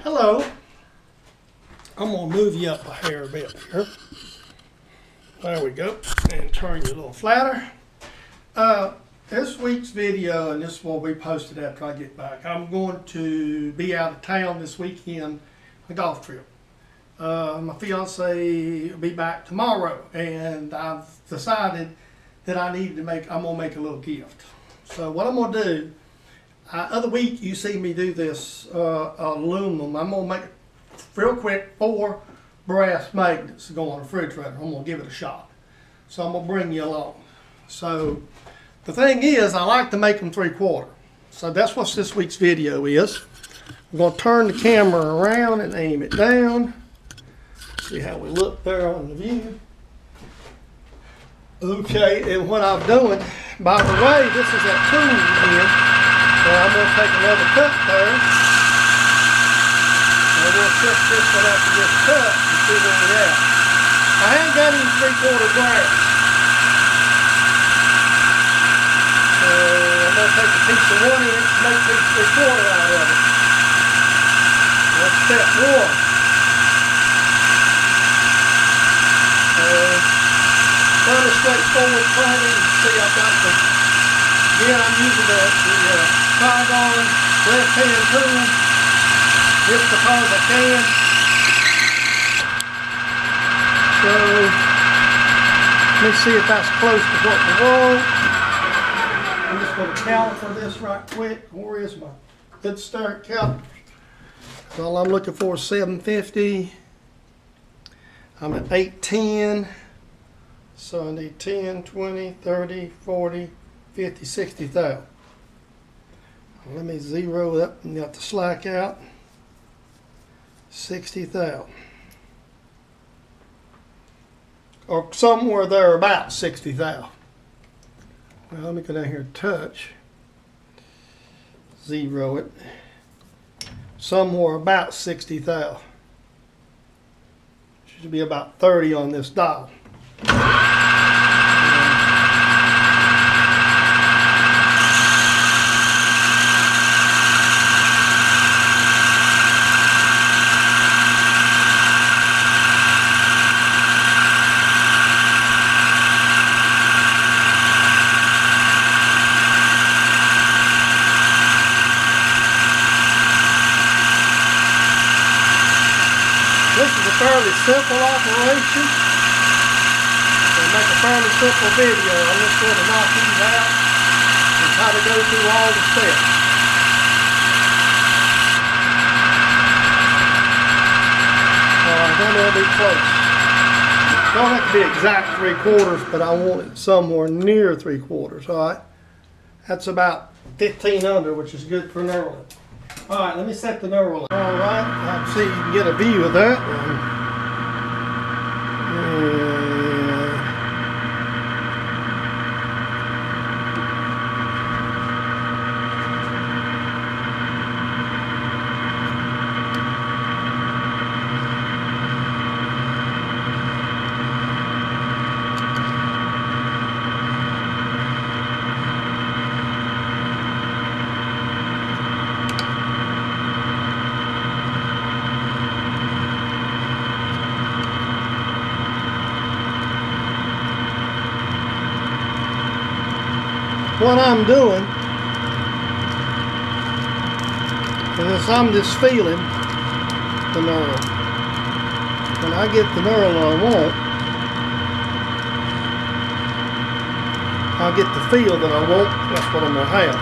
Hello. I'm going to move you up a hair a bit here. There we go. And turn you a little flatter. This week's video, and this will be posted after I get back, I'm going to be out of town this weekend on a golf trip. My fiance will be back tomorrow, and I've decided that I'm going to make a little gift. So what I'm going to do, other week you see me do this aluminum. I'm going to make, real quick, 4 brass magnets to go on a refrigerator. I'm going to give it a shot. So I'm going to bring you along. So the thing is, I like to make them 3/4. So that's what this week's video is. I'm going to turn the camera around and aim it down. See how we look there on the view. Okay, and what I'm doing, by the way, this is that tool again. So I'm going to take another cut there. And we're going to set this one up to this cut and see where we're at. I haven't got any 3/4 brass. So I'm going to take a piece of 1 inch and make a piece of 3/4 out of it. That's step 1. Fairly straightforward planning. See, I've got the, again, I'm using the Saigon left-hand tool just because I can. So, let me see if that's close to what we want. I'm just going to caliper this right quick. Where is my good start caliper? All I'm looking for is 750. I'm at 810. So I need 10, 20, 30, 40, 50, 60 thou. Let me zero it up and got the slack out. 60 thou. Or somewhere there about 60 thou. Well, let me go down here and touch. Zero it. Somewhere about 60 thou. Should be about 30 on this dial. This is a fairly simple operation. To make a fairly simple video, I'm just going to knock these out and try to go through all the steps. Alright, then it'll be close. Don't have to be exact 3/4, but I want it somewhere near 3/4. Alright, that's about 15 under, which is good for knurling. Alright, let me set the knurl. Alright, I see you can get a view of that. What I'm doing is I'm just feeling the knurl. When I get the knurl I want, I'll get the feel that I want. That's what I'm going to have.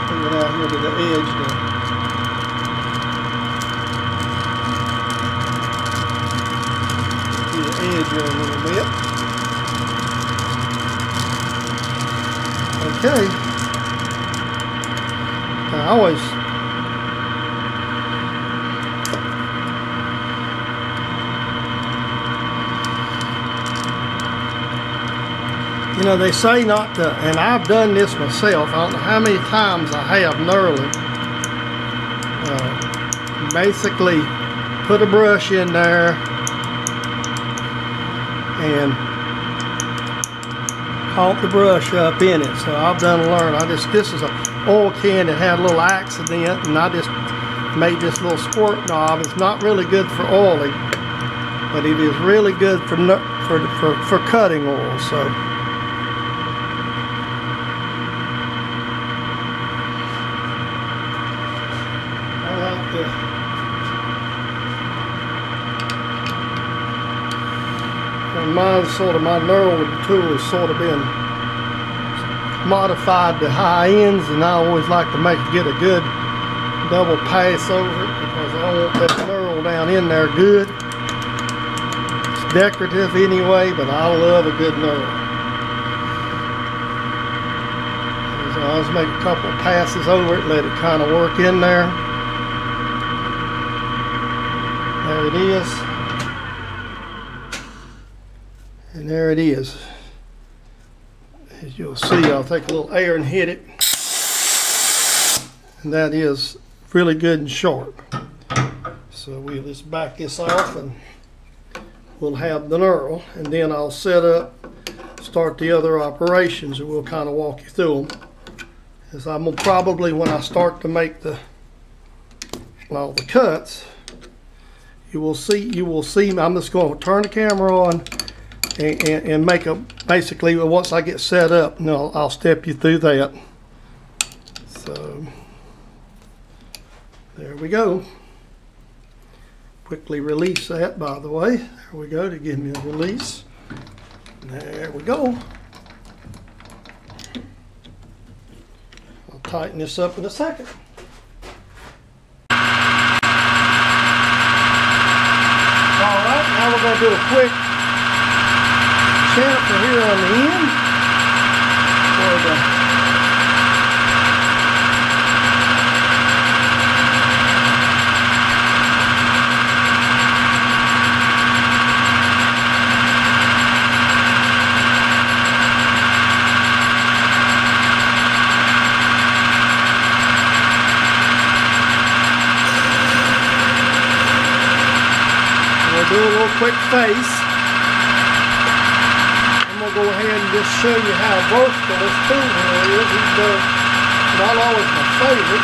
Bring it out here to the edge now. See the edge there a little bit. Okay. I always they say not to, and I've done this myself. I don't know how many times I have knurling. Basically, put a brush in there and caught the brush up in it. So I've done learn. This is an oil can that had a little accident, and I just made this little squirt knob. It's not really good for oiling, but it is really good for cutting oil. So I like this. And mine's sort of, my knurl with the tool has sort of been modified to high ends, and I always like to get a good double pass over it because I want that knurl down in there good. It's decorative anyway, but I love a good knurl. So I'll just make a couple of passes over it, let it kind of work in there. There it is. And there it is. As you'll see, I'll take a little air and hit it. And that is really good and sharp. So we'll just back this off and we'll have the knurl, and then I'll start the other operations, and we'll kind of walk you through them. As I'm gonna probably, when I start to make all the cuts, you will see, I'm just going to turn the camera on and make basically once I get set up, and I'll step you through that. So there we go. Quickly release that, by the way. There we go, to give me a release. There we go. I'll tighten this up in a second. Alright, now we're going to do a quick chamfer here on the end. Do a little quick face. I'm going to go ahead and just show you how versatile this tool here is. It's not always my favorite.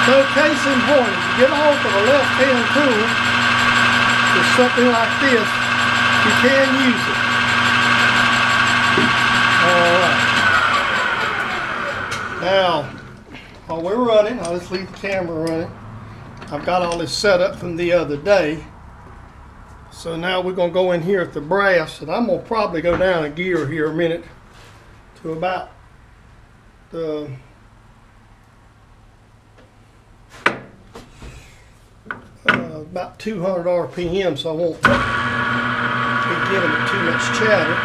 So case in point, if you get off of a left-hand tool with something like this, you can use it. Alright. Now, while we're running, I'll just leave the camera running. I've got all this set up from the other day. So now we're going to go in here at the brass, and I'm going to probably go down a gear here a minute to about the about 200 RPM, so I won't be giving it too much chatter.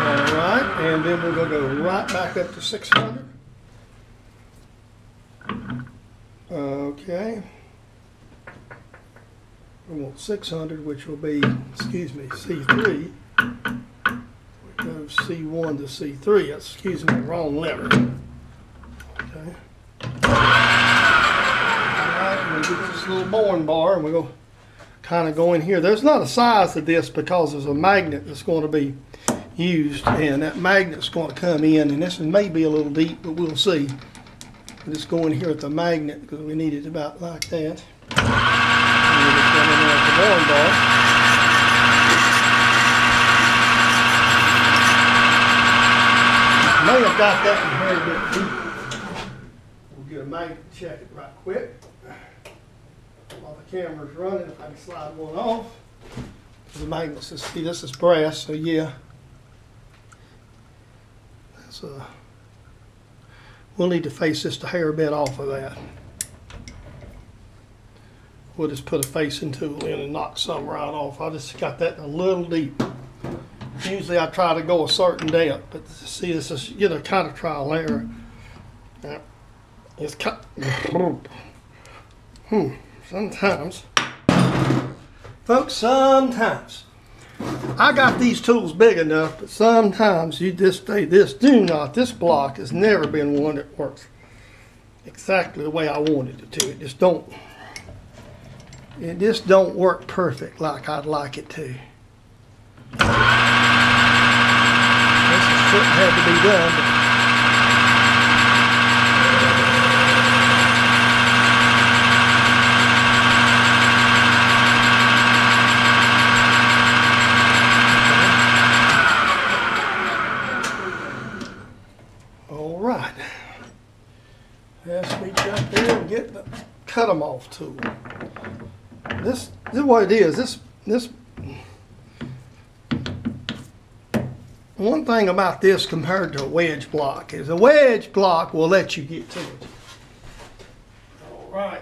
Alright, and then we're going to go right back up to 600. Okay. We want 600, which will be, excuse me, C3. We go C1 to C3. That's, excuse me, wrong lever. Okay. Alright, we'll get this little boring bar, and we'll kind of go in here. There's not a size to this because there's a magnet that's going to be used, and that magnet's going to come in, and this may be a little deep, but we'll see. We'll just go in here at the magnet because we need it about like that. The boring bar. May have got that in here a bit deep. We'll get a magnet to check it right quick. While the camera's running, if I can slide one off. The magnets, see, this is brass, so yeah. That's we'll need to face just a hair bit off of that. we'll just put a facing tool in and knock some right off. I just got that a little deep. Usually I try to go a certain depth, but see, this is, you know, kind of trial and error. Now, it's sometimes, folks, sometimes I got these tools big enough, but sometimes you just say, this block has never been one that works exactly the way I wanted it to. It just don't work perfect like I'd like it to. This is something had to be done. All right. Let's reach up there and get the cut them off tool. This is what it is. This one thing about this compared to a wedge block is a wedge block will let you get to it. All right.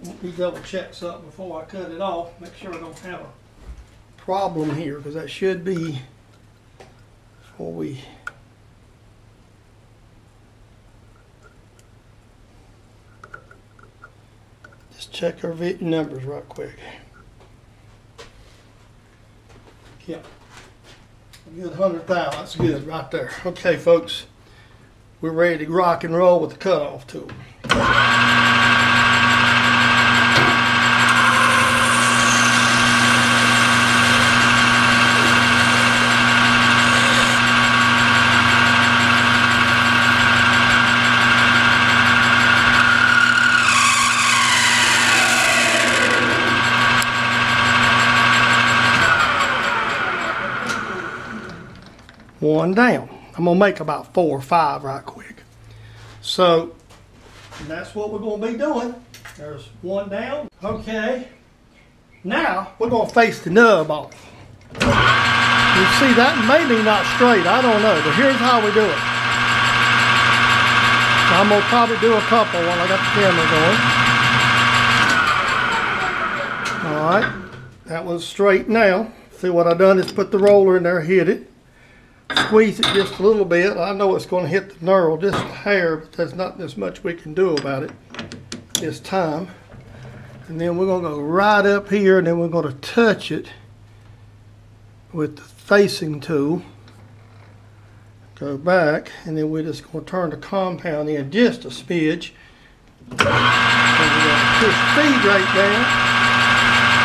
Let me double check something before I cut it off. Make sure I don't have a problem here, because that should be before we just check our numbers right quick. Yeah, a good 100,000. That's good right there. Okay, folks, we're ready to rock and roll with the cutoff tool. One down. I'm gonna make about 4 or 5 right quick. So that's what we're gonna be doing. There's one down. Okay. Now we're gonna face the nub off. You see, that may be not straight. I don't know, but here's how we do it. I'm gonna probably do a couple while I got the camera going. All right. That one's straight now. See what I done is put the roller in there, hit it. Squeeze it just a little bit. I know it's going to hit the knurl just a hair, but there's not as much we can do about it this time. And then we're going to go right up here, and then we're going to touch it with the facing tool. Go back, and then we're just going to turn the compound in just a smidge. And we're going to push feed right down.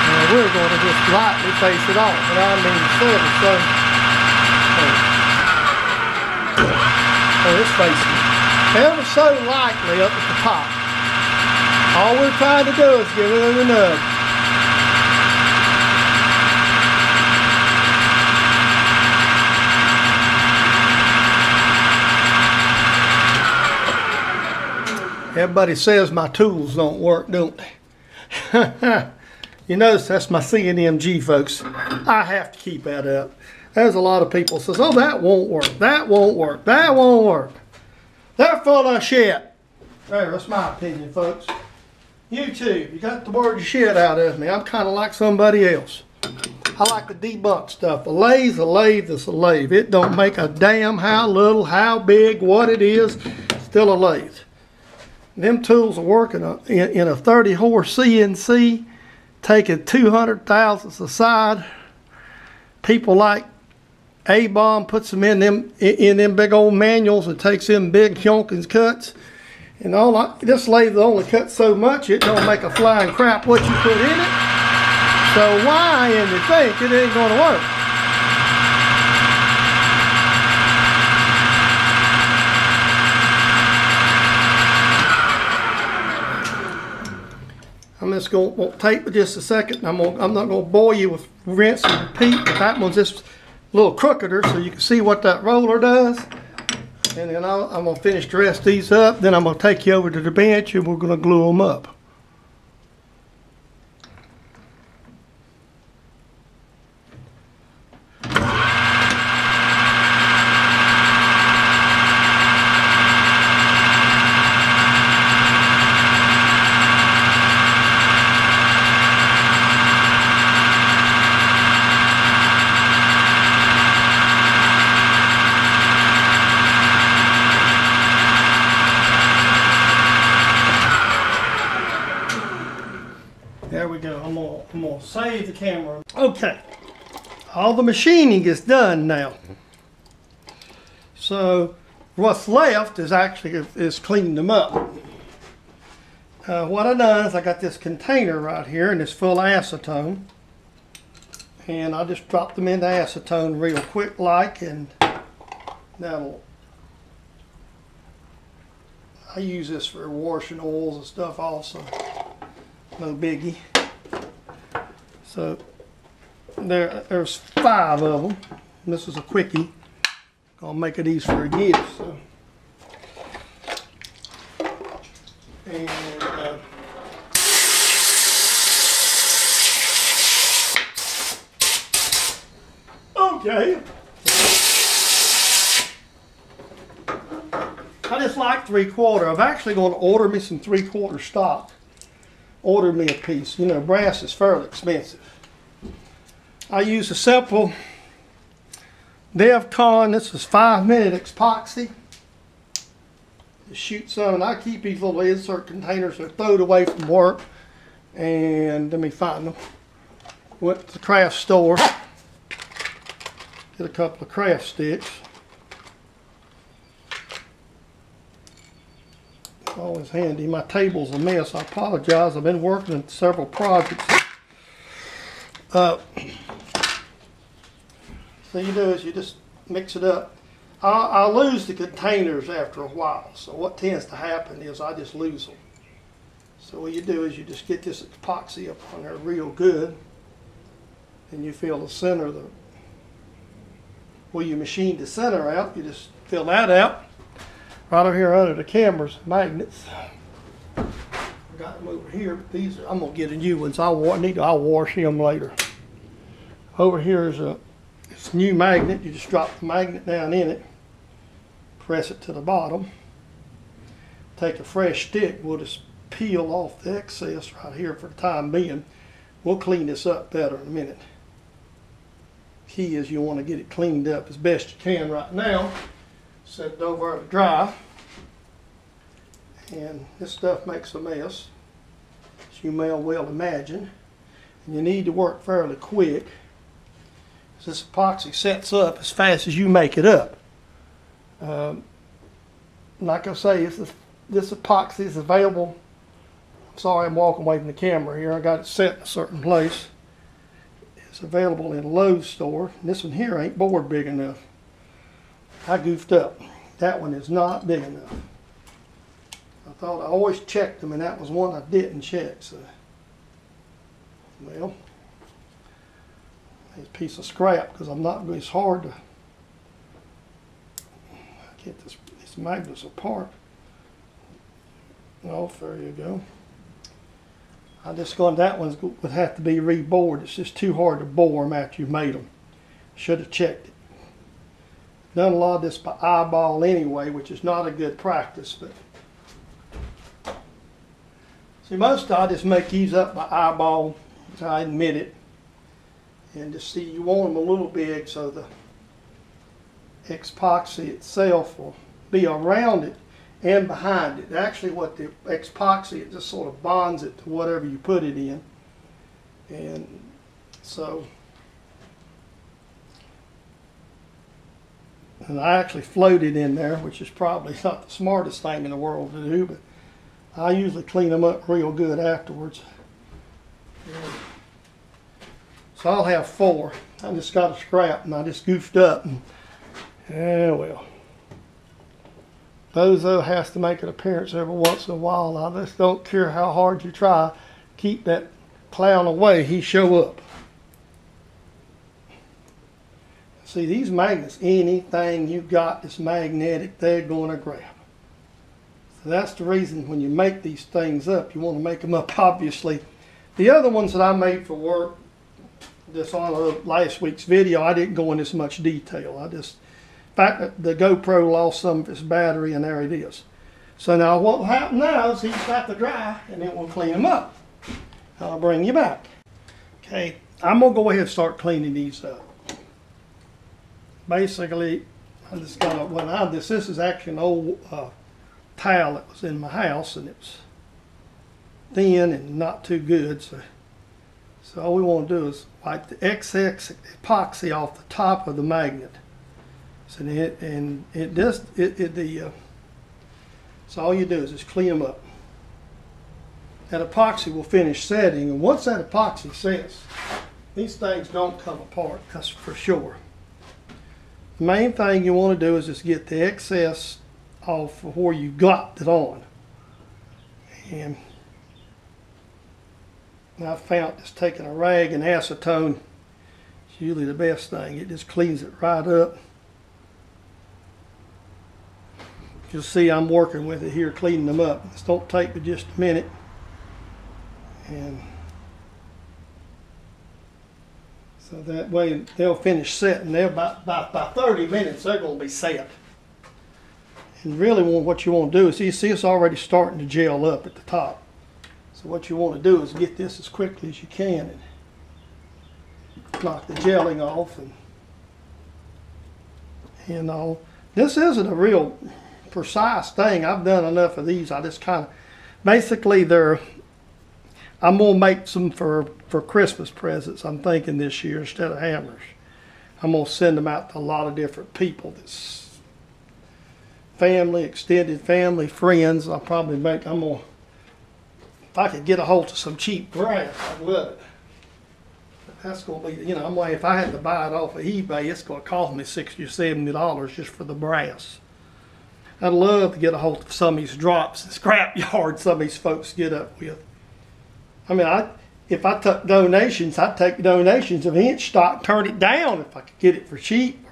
And we're going to just lightly face it off. And I mean so. It's facing ever so lightly up at the top. All we're trying to do is get rid of the nub. Everybody says my tools don't work, don't they? You notice that's my CNMG, folks. I have to keep that up. There's a lot of people says, oh, that won't work, that won't work, that won't work. They're full of shit. There, that's my opinion, folks. YouTube, you got the word shit out of me. I'm kind of like somebody else. I like to debunk stuff. A lathe's a lathe is a lathe. It don't make a damn how little, how big, what it is, still a lathe. Them tools are working in a 30-horse CNC, taking 200 thousandths aside. People like A-Bomb puts them in them big old manuals and takes them big chonkins cuts. And this lathe only cuts so much it don't make a flying crap what you put in it. So why in you think it ain't gonna work? I'm just going to tape for just a second. I'm not going to bore you with rinse and repeat, but that one's just a little crookeder so you can see what that roller does. And then I'm going to finish the rest of these up. Then I'm going to take you over to the bench and we're going to glue them up. go. I'm gonna save the camera. Okay, all the machining is done now. So what's left is actually cleaning them up. What I done is I got this container right here, and it's full of acetone. And I just drop them into acetone real quick like, and that'll, I use this for washing oils and stuff also, no biggie. So there's 5 of them. This is a quickie. Gonna make it easy for a gift. So. And okay. I just like 3/4. I'm actually going to order me some 3/4 stock. Order me a piece. You know, brass is fairly expensive. I use a simple DevCon. This is 5-minute epoxy. Just shoot some, and I keep these little insert containers. They're thrown away from work. And let me find them. Went to the craft store. Get a couple of craft sticks. It's always handy. My table's a mess. I apologize. I've been working on several projects. So you do is you just mix it up. I lose the containers after a while. So what tends to happen is I just lose them. So what you do is you just get this epoxy up on there real good. And you fill the center of the, well, you machine the center out. You just fill that out. Right over here under the camera's magnets. I got them over here, but these are, I'm gonna get a new ones. I'll wash them later. Over here is it's a new magnet. You just drop the magnet down in it, press it to the bottom. Take a fresh stick. We'll just peel off the excess right here for the time being. We'll clean this up better in a minute. Key is you want to get it cleaned up as best you can right now. Set it over to dry. And this stuff makes a mess, as you may well imagine. And you need to work fairly quick. This epoxy sets up as fast as you make it up. Like I say, this epoxy is available. Sorry, I'm walking away from the camera here. I got it set in a certain place. It's available in Lowe's store. This one here ain't board big enough. I goofed up. That one is not big enough. I thought I always checked them, and that was one I didn't check. So, well, it's a piece of scrap because I'm not. It's hard to get these magnets apart. Oh, there you go. I just gone. That one would have to be rebored. It's just too hard to bore them after you've made them. Should have checked it. Done a lot of this by eyeball anyway, which is not a good practice. But see, most I just make these up by eyeball. I admit it. And just see, you want them a little big so the epoxy itself will be around it and behind it. Actually, what the epoxy, it just sort of bonds it to whatever you put it in. And so, and I actually float it in there, which is probably not the smartest thing in the world to do, but I usually clean them up real good afterwards. So I'll have 4. I just got a scrap and I just goofed up. And, yeah, well. Bozo has to make an appearance every once in a while. I just don't care how hard you try. Keep that clown away, he show up. See, these magnets, anything you got that's magnetic, they're going to grab. So that's the reason when you make these things up, you want to make them up, obviously. The other ones that I made for work, this on last week's video, I didn't go into this much detail. In fact, the GoPro lost some of its battery, and there it is. So now what will happen now is he's got to dry, and then we'll clean them up. I'll bring you back. Okay, I'm going to go ahead and start cleaning these up. Basically, I just got this is actually an old towel that was in my house, and it was thin and not too good, so So all we want to do is wipe the excess epoxy off the top of the magnet. So so all you do is just clean them up. That epoxy will finish setting, and once that epoxy sets, these things don't come apart, that's for sure. The main thing you want to do is just get the excess off of where you got it on. And I've found just taking a rag and acetone is usually the best thing. It just cleans it right up. You'll see I'm working with it here, cleaning them up. This don't take but just a minute. And so that way they'll finish setting. They're by 30 minutes they're going to be set. And really what you want to do is, you see it's already starting to gel up at the top. So what you want to do is get this as quickly as you can and knock the gelling off. And all. This isn't a real precise thing. I've done enough of these. I just kind of, basically I'm going to make some for Christmas presents, I'm thinking, this year instead of hammers. I'm going to send them out to a lot of different people. That's family, extended family, friends. I'll probably make, if I could get a hold of some cheap brass, I'd love it. But that's going to be, I'm like, if I had to buy it off of eBay, it's going to cost me $60 or $70 just for the brass. I'd love to get a hold of some of these drops and scrap yards some of these folks get up with. I mean, if I took donations, I'd take donations of inch stock, turn it down if I could get it for cheap,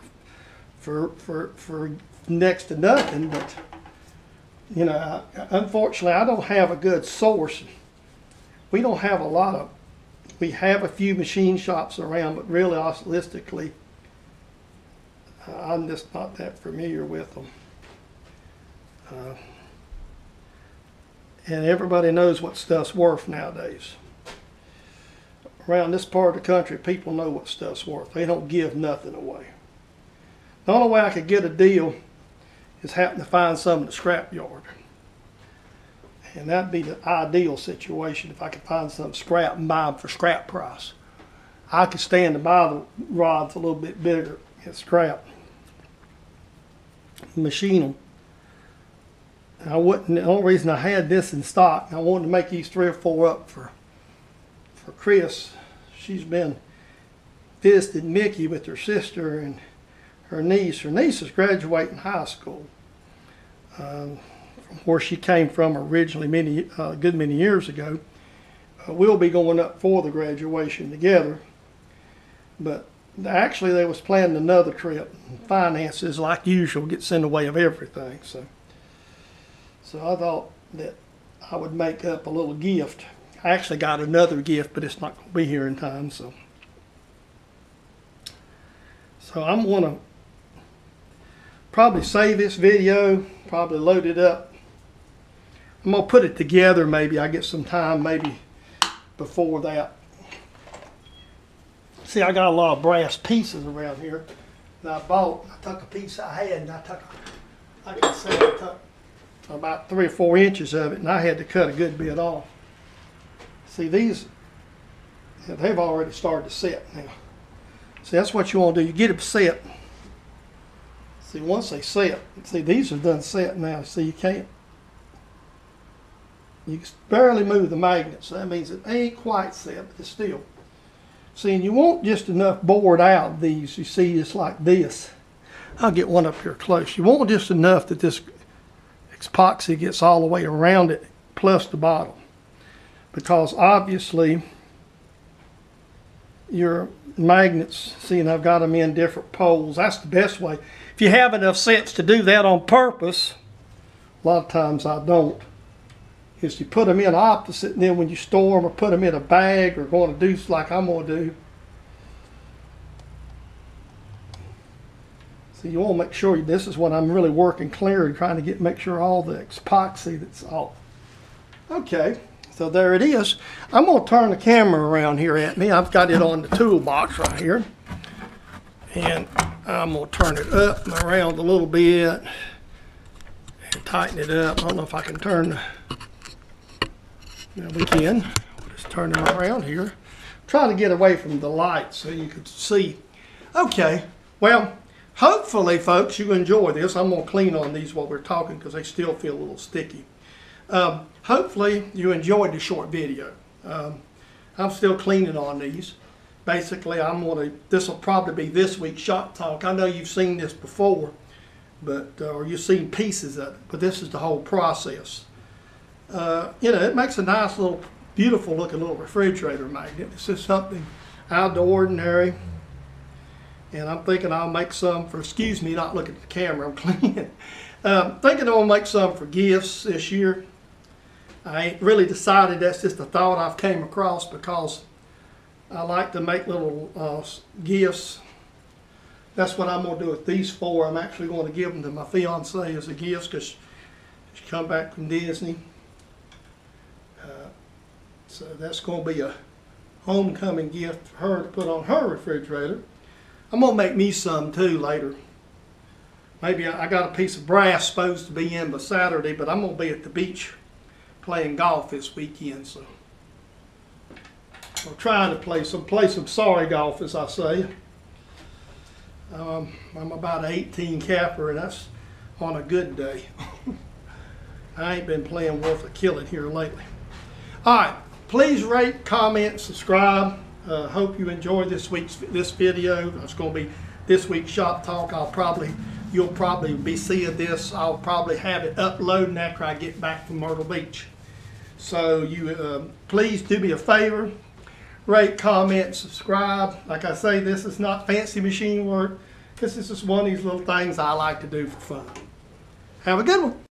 for next to nothing. But unfortunately, I don't have a good source. We don't have a lot of. We have a few machine shops around, but really, realistically, I'm just not that familiar with them. And everybody knows what stuff's worth nowadays. Around this part of the country, people know what stuff's worth. They don't give nothing away. The only way I could get a deal is happen to find some in the scrap yard. And that'd be the ideal situation if I could find some scrap and buy them for scrap price. I could stand to buy the rods a little bit bigger at scrap. Machine them. The only reason I had this in stock, I wanted to make these 3 or 4 up for Chris. She's been visiting Mickey with her sister and her niece. Her niece is graduating high school from where she came from originally a good many years ago. We'll be going up for the graduation together. But actually they was planning another trip. Finances, like usual, gets in the way of everything. So I thought that I would make up a little gift. I actually got another gift, but it's not going to be here in time. So I'm going to probably save this video, probably load it up. I'm going to put it together maybe. I get some time maybe before that. See, I got a lot of brass pieces around here that I took a piece I had and like I said, I took about 3 or 4 inches of it, and I had to cut a good bit off. See, these, they've already started to set now. See, that's what you want to do. You get them set. See, once they set, see, these are done set now. See, you can barely move the magnets. So that means it ain't quite set, but it's still. See, and you want just enough bored out of these. You see, it's like this. I'll get one up here close. You want just enough that this epoxy gets all the way around it, plus the bottom, because obviously your magnets, see, and I've got them in different poles. That's the best way. If you have enough sense to do that on purpose, a lot of times I don't, is you put them in opposite, and then when you store them or put them in a bag or going to do like I'm going to do, so you want to make sure, this is what I'm really working clear and trying to make sure all the epoxy that's off. Okay, so there it is. I'm going to turn the camera around here at me. I've got it on the toolbox right here. And I'm going to turn it up and around a little bit and tighten it up. I don't know if I can turn the, we can. We'll just turn them around here. try to get away from the light so you could see. Okay, well, hopefully, folks, you enjoy this. I'm going to clean on these while we're talking because they still feel a little sticky. Hopefully, you enjoyed the short video. I'm still cleaning on these. Basically, this will probably be this week's shop talk. I know you've seen this before, but or you've seen pieces of it, but this is the whole process. You know, it makes a nice little, beautiful looking little refrigerator magnet. It's just something out of the ordinary. And I'm thinking I'll make some for, excuse me, not looking at the camera, I'm cleaning. Thinking I'll make some for gifts this year. I ain't really decided, that's just a thought I've came across because I like to make little gifts. That's what I'm going to do with these four. I'm actually going to give them to my fiance as a gift because she come back from Disney. So that's going to be a homecoming gift for her to put on her refrigerator. I'm going to make me some too later. Maybe I got a piece of brass supposed to be in by Saturday, but I'm going to be at the beach playing golf this weekend. So I'm trying to play some sorry golf, as I say. I'm about an 18 capper, and that's on a good day. I ain't been playing worth a killing here lately. All right, please rate, comment, subscribe. Hope you enjoyed this video. It's going to be this week's shop talk. You'll probably be seeing this. I'll probably have it uploading after I get back from Myrtle Beach. So you please do me a favor, rate, comment, subscribe. Like I say, this is not fancy machine work. This is just one of these little things I like to do for fun. Have a good one.